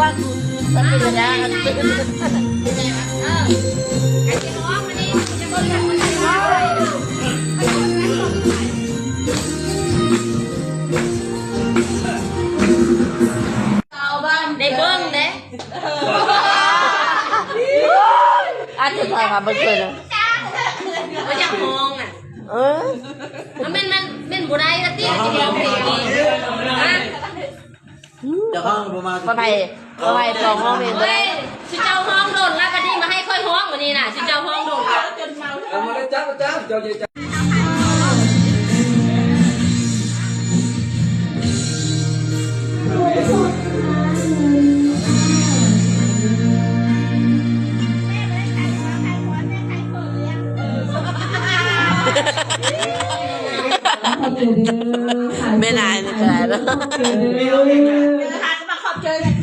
ว่าจะเป็นยังไงได้เบิ้งเด้อาจจะทำมาเบิ้งเลยมาจากมองอ่ะมันบุได้ละที่จะร้องเพลงนี้จะห้องประมาณไปสองห้องเองเลยชิเจ้าห้องโดนแล้วก็นี่มาให้ค่อยห้องวันนี้น่ะชิเจ้าห้องโดนจนเมาเอามาเลยจ้าเจ้าเจ้าไม่นานนี่แหละทานก็มาขอบเจอกัน